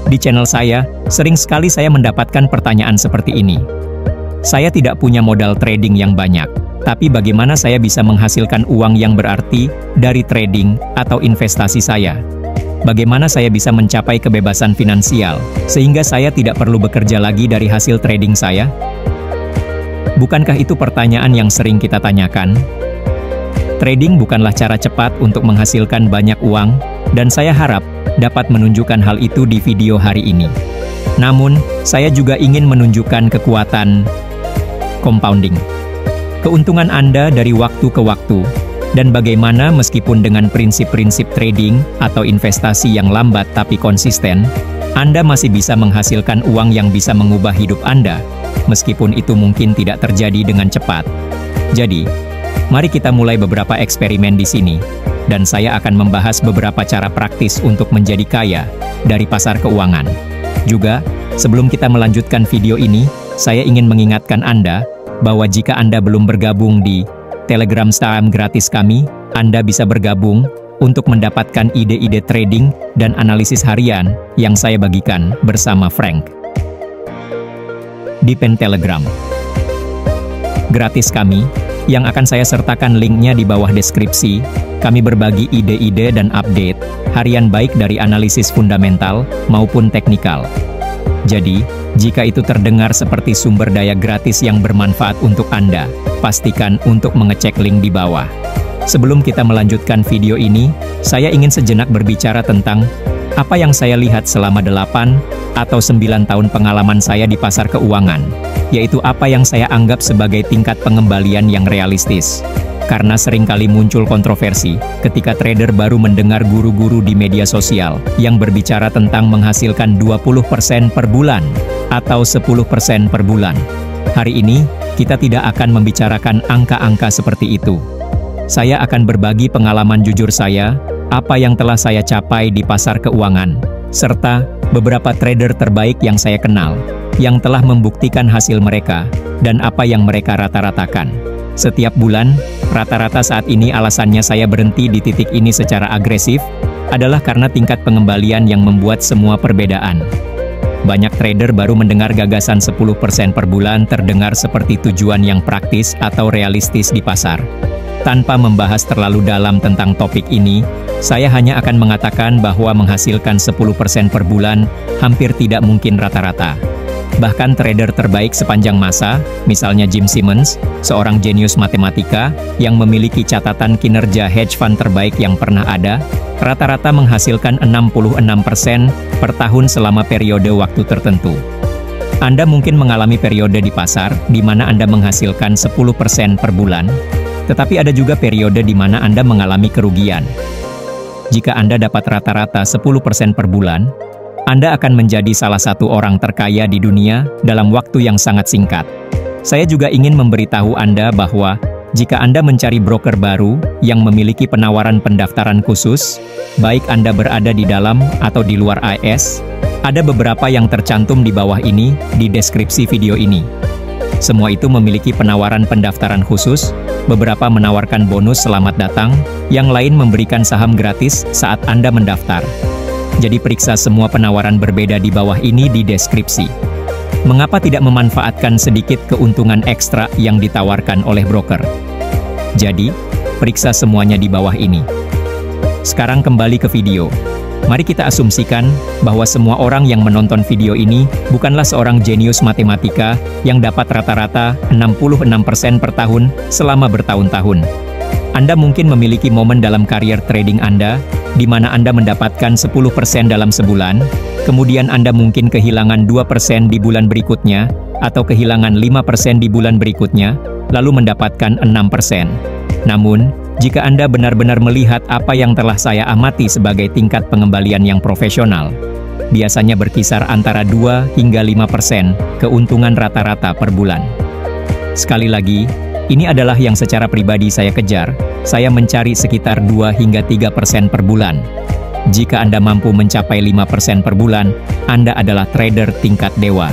Di channel saya, sering sekali saya mendapatkan pertanyaan seperti ini. Saya tidak punya modal trading yang banyak, tapi bagaimana saya bisa menghasilkan uang yang berarti dari trading atau investasi saya? Bagaimana saya bisa mencapai kebebasan finansial, sehingga saya tidak perlu bekerja lagi dari hasil trading saya? Bukankah itu pertanyaan yang sering kita tanyakan? Trading bukanlah cara cepat untuk menghasilkan banyak uang, dan saya harap dapat menunjukkan hal itu di video hari ini. Namun, saya juga ingin menunjukkan kekuatan compounding. Keuntungan Anda dari waktu ke waktu, dan bagaimana meskipun dengan prinsip-prinsip trading atau investasi yang lambat tapi konsisten, Anda masih bisa menghasilkan uang yang bisa mengubah hidup Anda, meskipun itu mungkin tidak terjadi dengan cepat. Jadi, mari kita mulai beberapa eksperimen di sini, dan saya akan membahas beberapa cara praktis untuk menjadi kaya dari pasar keuangan. Juga, sebelum kita melanjutkan video ini, saya ingin mengingatkan Anda bahwa jika Anda belum bergabung di Telegram Saham gratis kami, Anda bisa bergabung untuk mendapatkan ide-ide trading dan analisis harian yang saya bagikan bersama Frank di pen Telegram gratis kami, yang akan saya sertakan linknya di bawah deskripsi. Kami berbagi ide-ide dan update harian baik dari analisis fundamental maupun teknikal. Jadi, jika itu terdengar seperti sumber daya gratis yang bermanfaat untuk Anda, pastikan untuk mengecek link di bawah. Sebelum kita melanjutkan video ini, saya ingin sejenak berbicara tentang apa yang saya lihat selama 8 atau 9 tahun pengalaman saya di pasar keuangan, yaitu apa yang saya anggap sebagai tingkat pengembalian yang realistis. Karena seringkali muncul kontroversi ketika trader baru mendengar guru-guru di media sosial yang berbicara tentang menghasilkan 20% per bulan atau 10% per bulan. Hari ini, kita tidak akan membicarakan angka-angka seperti itu. Saya akan berbagi pengalaman jujur saya, apa yang telah saya capai di pasar keuangan, serta beberapa trader terbaik yang saya kenal, yang telah membuktikan hasil mereka, dan apa yang mereka rata-ratakan. Setiap bulan, rata-rata saat ini alasannya saya berhenti di titik ini secara agresif, adalah karena tingkat pengembalian yang membuat semua perbedaan. Banyak trader baru mendengar gagasan 10% per bulan terdengar seperti tujuan yang praktis atau realistis di pasar. Tanpa membahas terlalu dalam tentang topik ini, saya hanya akan mengatakan bahwa menghasilkan 10% per bulan hampir tidak mungkin rata-rata. Bahkan trader terbaik sepanjang masa, misalnya Jim Simons, seorang jenius matematika yang memiliki catatan kinerja hedge fund terbaik yang pernah ada, rata-rata menghasilkan 66% per tahun selama periode waktu tertentu. Anda mungkin mengalami periode di pasar di mana Anda menghasilkan 10% per bulan, tetapi ada juga periode di mana Anda mengalami kerugian. Jika Anda dapat rata-rata 10% per bulan, Anda akan menjadi salah satu orang terkaya di dunia dalam waktu yang sangat singkat. Saya juga ingin memberitahu Anda bahwa jika Anda mencari broker baru yang memiliki penawaran pendaftaran khusus, baik Anda berada di dalam atau di luar AS, ada beberapa yang tercantum di bawah ini di deskripsi video ini. Semua itu memiliki penawaran pendaftaran khusus, beberapa menawarkan bonus selamat datang, yang lain memberikan saham gratis saat Anda mendaftar. Jadi periksa semua penawaran berbeda di bawah ini di deskripsi. Mengapa tidak memanfaatkan sedikit keuntungan ekstra yang ditawarkan oleh broker? Jadi, periksa semuanya di bawah ini. Sekarang kembali ke video. Mari kita asumsikan bahwa semua orang yang menonton video ini bukanlah seorang jenius matematika yang dapat rata-rata 66% per tahun selama bertahun-tahun. Anda mungkin memiliki momen dalam karier trading Anda, di mana Anda mendapatkan 10% dalam sebulan, kemudian Anda mungkin kehilangan 2% di bulan berikutnya, atau kehilangan 5% di bulan berikutnya, lalu mendapatkan 6%. Namun, jika Anda benar-benar melihat apa yang telah saya amati sebagai tingkat pengembalian yang profesional, biasanya berkisar antara 2 hingga 5% keuntungan rata-rata per bulan. Sekali lagi, ini adalah yang secara pribadi saya kejar. Saya mencari sekitar 2 hingga 3% per bulan. Jika Anda mampu mencapai 5% per bulan, Anda adalah trader tingkat dewa.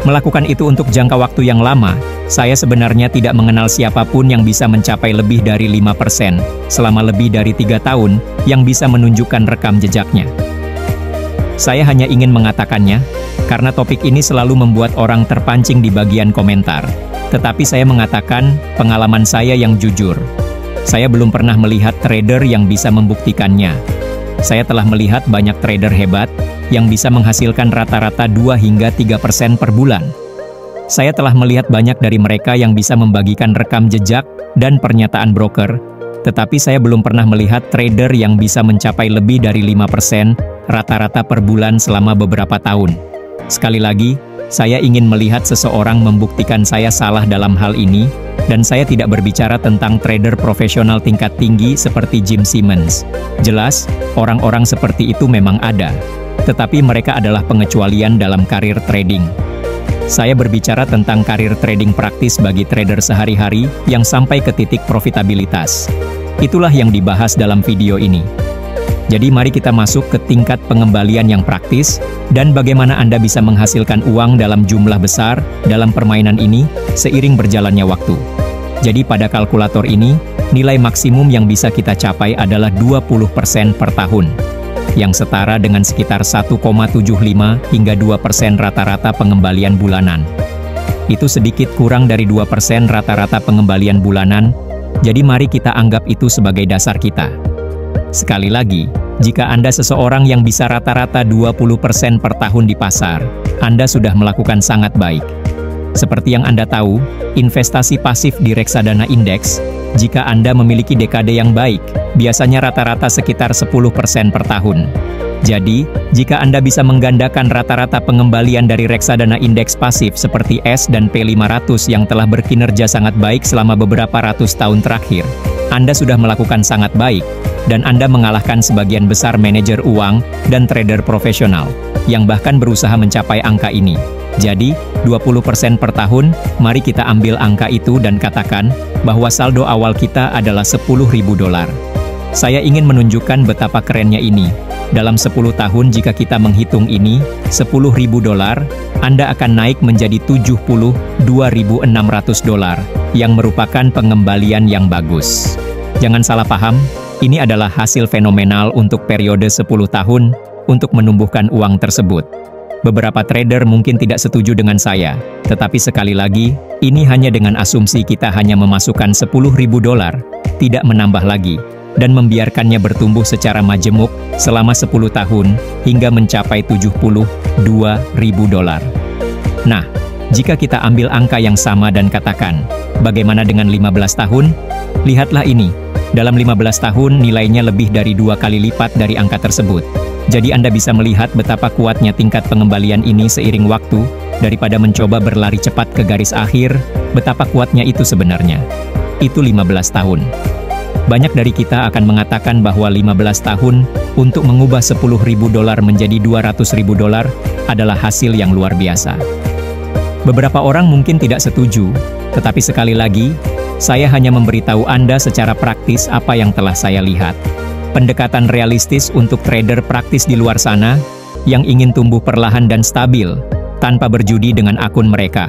Melakukan itu untuk jangka waktu yang lama, saya sebenarnya tidak mengenal siapapun yang bisa mencapai lebih dari 5% selama lebih dari 3 tahun yang bisa menunjukkan rekam jejaknya. Saya hanya ingin mengatakannya, karena topik ini selalu membuat orang terpancing di bagian komentar. Tetapi saya mengatakan pengalaman saya yang jujur. Saya belum pernah melihat trader yang bisa membuktikannya. Saya telah melihat banyak trader hebat yang bisa menghasilkan rata-rata 2 hingga 3% per bulan. Saya telah melihat banyak dari mereka yang bisa membagikan rekam jejak dan pernyataan broker, tetapi saya belum pernah melihat trader yang bisa mencapai lebih dari 5% rata-rata per bulan selama beberapa tahun. Sekali lagi, saya ingin melihat seseorang membuktikan saya salah dalam hal ini, dan saya tidak berbicara tentang trader profesional tingkat tinggi seperti Jim Simmons. Jelas, orang-orang seperti itu memang ada, tetapi mereka adalah pengecualian dalam karir trading. Saya berbicara tentang karir trading praktis bagi trader sehari-hari yang sampai ke titik profitabilitas. Itulah yang dibahas dalam video ini. Jadi mari kita masuk ke tingkat pengembalian yang praktis, dan bagaimana Anda bisa menghasilkan uang dalam jumlah besar dalam permainan ini seiring berjalannya waktu. Jadi pada kalkulator ini, nilai maksimum yang bisa kita capai adalah 20% per tahun, yang setara dengan sekitar 1,75 hingga 2% rata-rata pengembalian bulanan. Itu sedikit kurang dari 2% rata-rata pengembalian bulanan, jadi mari kita anggap itu sebagai dasar kita. Sekali lagi, jika Anda seseorang yang bisa rata-rata 20% per tahun di pasar, Anda sudah melakukan sangat baik. Seperti yang Anda tahu, investasi pasif di reksadana indeks, jika Anda memiliki dekade yang baik, biasanya rata-rata sekitar 10% per tahun. Jadi, jika Anda bisa menggandakan rata-rata pengembalian dari reksadana indeks pasif seperti S dan P500 yang telah berkinerja sangat baik selama beberapa ratus tahun terakhir, Anda sudah melakukan sangat baik, dan Anda mengalahkan sebagian besar manajer uang dan trader profesional, yang bahkan berusaha mencapai angka ini. Jadi, 20% per tahun, mari kita ambil angka itu dan katakan bahwa saldo awal kita adalah $10.000. Saya ingin menunjukkan betapa kerennya ini. Dalam 10 tahun jika kita menghitung ini, $10.000, Anda akan naik menjadi $72.600, yang merupakan pengembalian yang bagus. Jangan salah paham, ini adalah hasil fenomenal untuk periode 10 tahun untuk menumbuhkan uang tersebut. Beberapa trader mungkin tidak setuju dengan saya, tetapi sekali lagi, ini hanya dengan asumsi kita hanya memasukkan $10.000, tidak menambah lagi, dan membiarkannya bertumbuh secara majemuk selama 10 tahun hingga mencapai $72.000. Nah, jika kita ambil angka yang sama dan katakan, bagaimana dengan 15 tahun? Lihatlah ini, dalam 15 tahun nilainya lebih dari 2 kali lipat dari angka tersebut. Jadi Anda bisa melihat betapa kuatnya tingkat pengembalian ini seiring waktu, daripada mencoba berlari cepat ke garis akhir, betapa kuatnya itu sebenarnya. Itu 15 tahun. Banyak dari kita akan mengatakan bahwa 15 tahun untuk mengubah $10.000 menjadi $200.000 adalah hasil yang luar biasa. Beberapa orang mungkin tidak setuju, tetapi sekali lagi, saya hanya memberitahu Anda secara praktis apa yang telah saya lihat. Pendekatan realistis untuk trader praktis di luar sana, yang ingin tumbuh perlahan dan stabil, tanpa berjudi dengan akun mereka.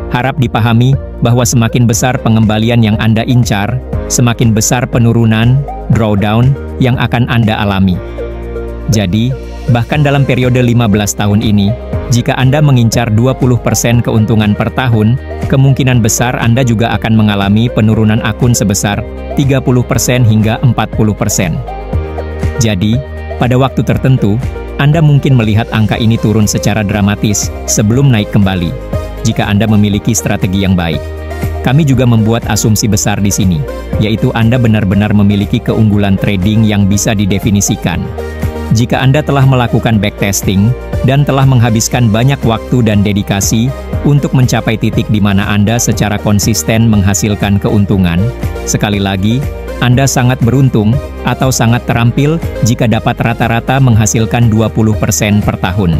Harap dipahami bahwa semakin besar pengembalian yang Anda incar, semakin besar penurunan, drawdown, yang akan Anda alami. Jadi, bahkan dalam periode 15 tahun ini, jika Anda mengincar 20% keuntungan per tahun, kemungkinan besar Anda juga akan mengalami penurunan akun sebesar 30% hingga 40%. Jadi, pada waktu tertentu, Anda mungkin melihat angka ini turun secara dramatis sebelum naik kembali, jika Anda memiliki strategi yang baik. Kami juga membuat asumsi besar di sini, yaitu Anda benar-benar memiliki keunggulan trading yang bisa didefinisikan. Jika Anda telah melakukan backtesting dan telah menghabiskan banyak waktu dan dedikasi untuk mencapai titik di mana Anda secara konsisten menghasilkan keuntungan, sekali lagi, Anda sangat beruntung atau sangat terampil jika dapat rata-rata menghasilkan 20% per tahun.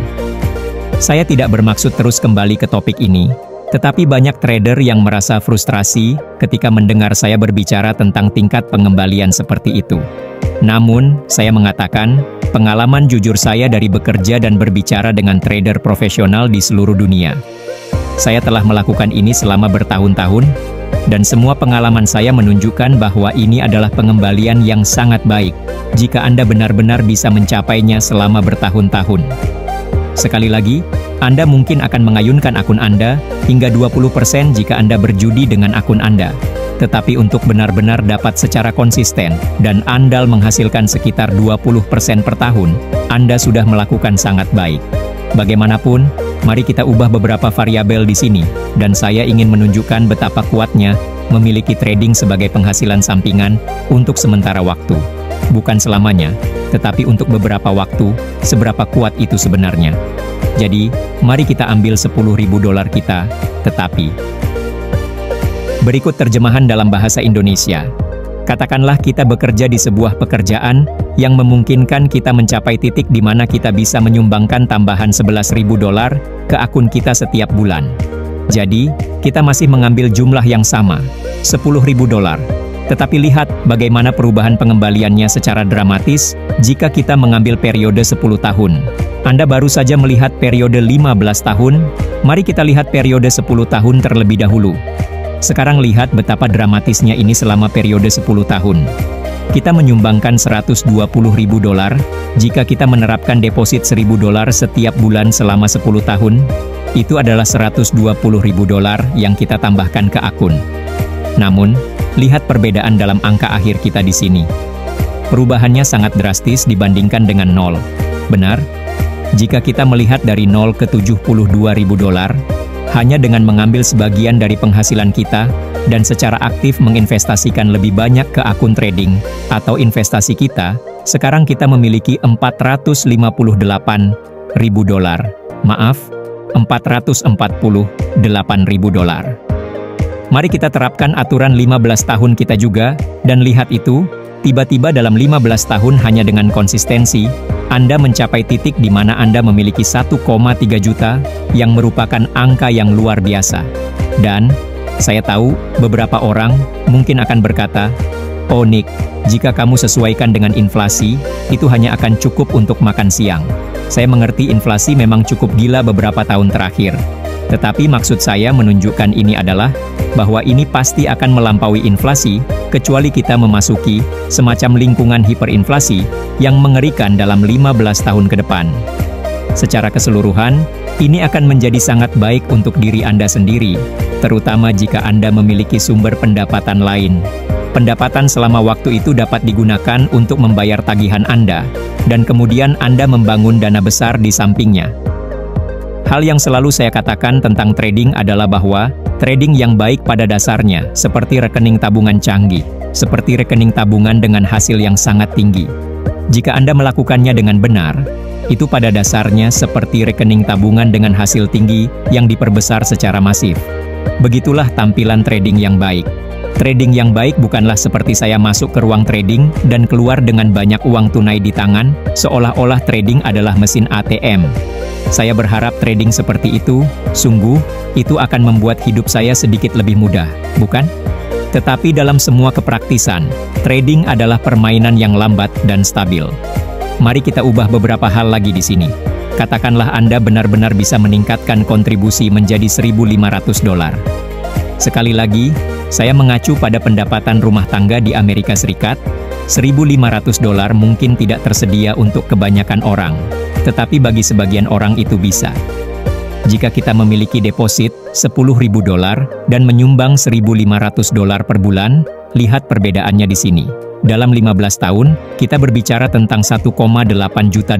Saya tidak bermaksud terus kembali ke topik ini, tetapi banyak trader yang merasa frustrasi ketika mendengar saya berbicara tentang tingkat pengembalian seperti itu. Namun, saya mengatakan, pengalaman jujur saya dari bekerja dan berbicara dengan trader profesional di seluruh dunia. Saya telah melakukan ini selama bertahun-tahun, Dan semua pengalaman saya menunjukkan bahwa ini adalah pengembalian yang sangat baik, jika Anda benar-benar bisa mencapainya selama bertahun-tahun. Sekali lagi, Anda mungkin akan mengayunkan akun Anda hingga 20% jika Anda berjudi dengan akun Anda. Tetapi untuk benar-benar dapat secara konsisten dan andal menghasilkan sekitar 20% per tahun, Anda sudah melakukan sangat baik. Bagaimanapun, mari kita ubah beberapa variabel di sini, dan saya ingin menunjukkan betapa kuatnya memiliki trading sebagai penghasilan sampingan untuk sementara waktu. Bukan selamanya, tetapi untuk beberapa waktu, seberapa kuat itu sebenarnya. Jadi, mari kita ambil $10.000 kita, tetapi... Berikut terjemahan dalam bahasa Indonesia. Katakanlah kita bekerja di sebuah pekerjaan yang memungkinkan kita mencapai titik di mana kita bisa menyumbangkan tambahan $11.000 ke akun kita setiap bulan. Jadi, kita masih mengambil jumlah yang sama, $10.000. Tetapi lihat bagaimana perubahan pengembaliannya secara dramatis jika kita mengambil periode 10 tahun. Anda baru saja melihat periode 15 tahun, mari kita lihat periode 10 tahun terlebih dahulu. Sekarang lihat betapa dramatisnya ini selama periode 10 tahun. Kita menyumbangkan $120.000 jika kita menerapkan deposit $1.000 setiap bulan selama 10 tahun. Itu adalah $120.000 yang kita tambahkan ke akun. Namun, lihat perbedaan dalam angka akhir kita di sini. Perubahannya sangat drastis dibandingkan dengan 0. Benar? Jika kita melihat dari 0 ke $72.000, hanya dengan mengambil sebagian dari penghasilan kita, dan secara aktif menginvestasikan lebih banyak ke akun trading, atau investasi kita, sekarang kita memiliki $458.000. Maaf, $448.000. Mari kita terapkan aturan 15 tahun kita juga, dan lihat itu, tiba-tiba dalam 15 tahun hanya dengan konsistensi, Anda mencapai titik di mana Anda memiliki 1,3 juta, yang merupakan angka yang luar biasa. Dan, saya tahu, beberapa orang mungkin akan berkata, "Oh Nick, jika kamu sesuaikan dengan inflasi, itu hanya akan cukup untuk makan siang." Saya mengerti inflasi memang cukup gila beberapa tahun terakhir. Tetapi maksud saya menunjukkan ini adalah, bahwa ini pasti akan melampaui inflasi, kecuali kita memasuki semacam lingkungan hiperinflasi yang mengerikan dalam 15 tahun ke depan. Secara keseluruhan, ini akan menjadi sangat baik untuk diri Anda sendiri, terutama jika Anda memiliki sumber pendapatan lain. Pendapatan selama waktu itu dapat digunakan untuk membayar tagihan Anda, dan kemudian Anda membangun dana besar di sampingnya. Hal yang selalu saya katakan tentang trading adalah bahwa trading yang baik pada dasarnya seperti rekening tabungan canggih, seperti rekening tabungan dengan hasil yang sangat tinggi. Jika Anda melakukannya dengan benar, itu pada dasarnya seperti rekening tabungan dengan hasil tinggi yang diperbesar secara masif. Begitulah tampilan trading yang baik. Trading yang baik bukanlah seperti saya masuk ke ruang trading dan keluar dengan banyak uang tunai di tangan, seolah-olah trading adalah mesin ATM. Saya berharap trading seperti itu, sungguh, itu akan membuat hidup saya sedikit lebih mudah, bukan? Tetapi dalam semua kepraktisan, trading adalah permainan yang lambat dan stabil. Mari kita ubah beberapa hal lagi di sini. Katakanlah Anda benar-benar bisa meningkatkan kontribusi menjadi $1.500. Sekali lagi, saya mengacu pada pendapatan rumah tangga di Amerika Serikat. $1.500 mungkin tidak tersedia untuk kebanyakan orang, tetapi bagi sebagian orang itu bisa. Jika kita memiliki deposit $10.000 dan menyumbang $1.500 per bulan, lihat perbedaannya di sini. Dalam 15 tahun, kita berbicara tentang $1,8 juta,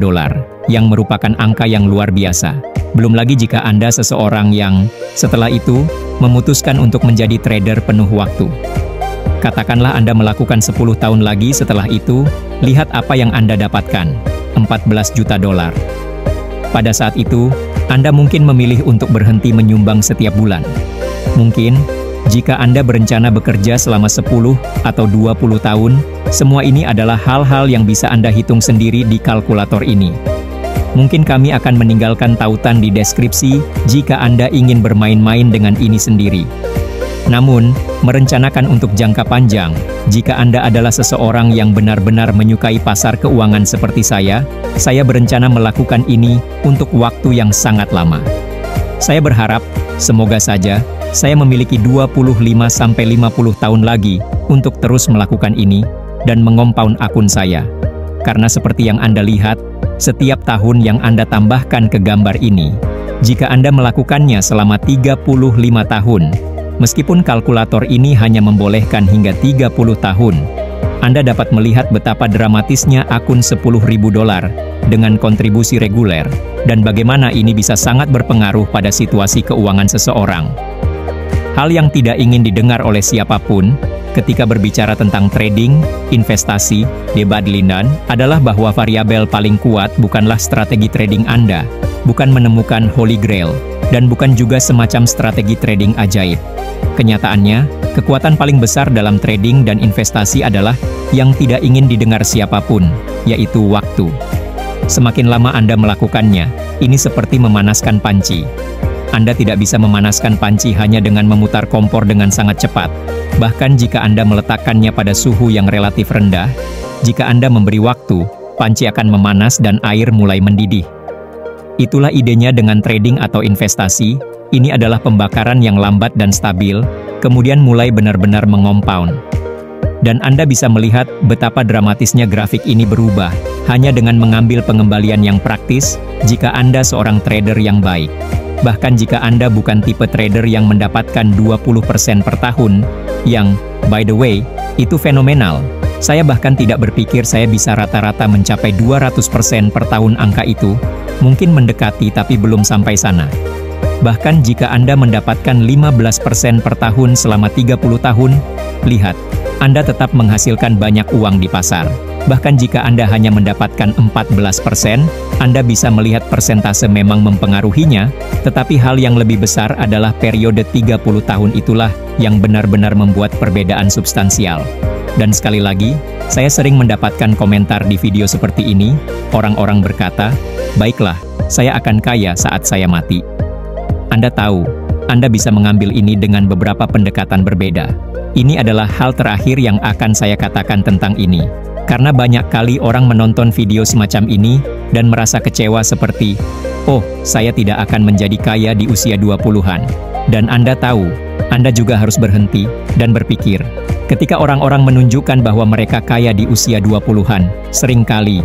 yang merupakan angka yang luar biasa. Belum lagi jika Anda seseorang yang, setelah itu, memutuskan untuk menjadi trader penuh waktu. Katakanlah Anda melakukan 10 tahun lagi setelah itu, lihat apa yang Anda dapatkan, $14 juta. Pada saat itu, Anda mungkin memilih untuk berhenti menyumbang setiap bulan. Mungkin, jika Anda berencana bekerja selama 10 atau 20 tahun, semua ini adalah hal-hal yang bisa Anda hitung sendiri di kalkulator ini. Mungkin kami akan meninggalkan tautan di deskripsi jika Anda ingin bermain-main dengan ini sendiri. Namun, merencanakan untuk jangka panjang, jika Anda adalah seseorang yang benar-benar menyukai pasar keuangan seperti saya berencana melakukan ini untuk waktu yang sangat lama. Saya berharap, semoga saja, saya memiliki 25-50 tahun lagi untuk terus melakukan ini dan mengompaun akun saya. Karena seperti yang Anda lihat, setiap tahun yang Anda tambahkan ke gambar ini, jika Anda melakukannya selama 35 tahun, meskipun kalkulator ini hanya membolehkan hingga 30 tahun, Anda dapat melihat betapa dramatisnya akun $10.000 dengan kontribusi reguler, dan bagaimana ini bisa sangat berpengaruh pada situasi keuangan seseorang. Hal yang tidak ingin didengar oleh siapapun, ketika berbicara tentang trading, investasi, debat Lindan, adalah bahwa variabel paling kuat bukanlah strategi trading Anda, bukan menemukan Holy Grail, dan bukan juga semacam strategi trading ajaib. Kenyataannya, kekuatan paling besar dalam trading dan investasi adalah yang tidak ingin didengar siapapun, yaitu waktu. Semakin lama Anda melakukannya, ini seperti memanaskan panci. Anda tidak bisa memanaskan panci hanya dengan memutar kompor dengan sangat cepat. Bahkan jika Anda meletakkannya pada suhu yang relatif rendah, jika Anda memberi waktu, panci akan memanas dan air mulai mendidih. Itulah idenya dengan trading atau investasi. Ini adalah pembakaran yang lambat dan stabil, kemudian mulai benar-benar mengompaun. Dan Anda bisa melihat betapa dramatisnya grafik ini berubah, hanya dengan mengambil pengembalian yang praktis, jika Anda seorang trader yang baik. Bahkan jika Anda bukan tipe trader yang mendapatkan 20% per tahun, yang, by the way, itu fenomenal. Saya bahkan tidak berpikir saya bisa rata-rata mencapai 200% per tahun angka itu, mungkin mendekati tapi belum sampai sana. Bahkan jika Anda mendapatkan 15% per tahun selama 30 tahun, lihat, Anda tetap menghasilkan banyak uang di pasar. Bahkan jika Anda hanya mendapatkan 14%, Anda bisa melihat persentase memang mempengaruhinya, tetapi hal yang lebih besar adalah periode 30 tahun itulah yang benar-benar membuat perbedaan substansial. Dan sekali lagi, saya sering mendapatkan komentar di video seperti ini, orang-orang berkata, "Baiklah, saya akan kaya saat saya mati." Anda tahu, Anda bisa mengambil ini dengan beberapa pendekatan berbeda. Ini adalah hal terakhir yang akan saya katakan tentang ini. Karena banyak kali orang menonton video semacam ini, dan merasa kecewa seperti, "Oh, saya tidak akan menjadi kaya di usia 20-an. Dan Anda tahu, Anda juga harus berhenti, dan berpikir. Ketika orang-orang menunjukkan bahwa mereka kaya di usia 20-an, seringkali,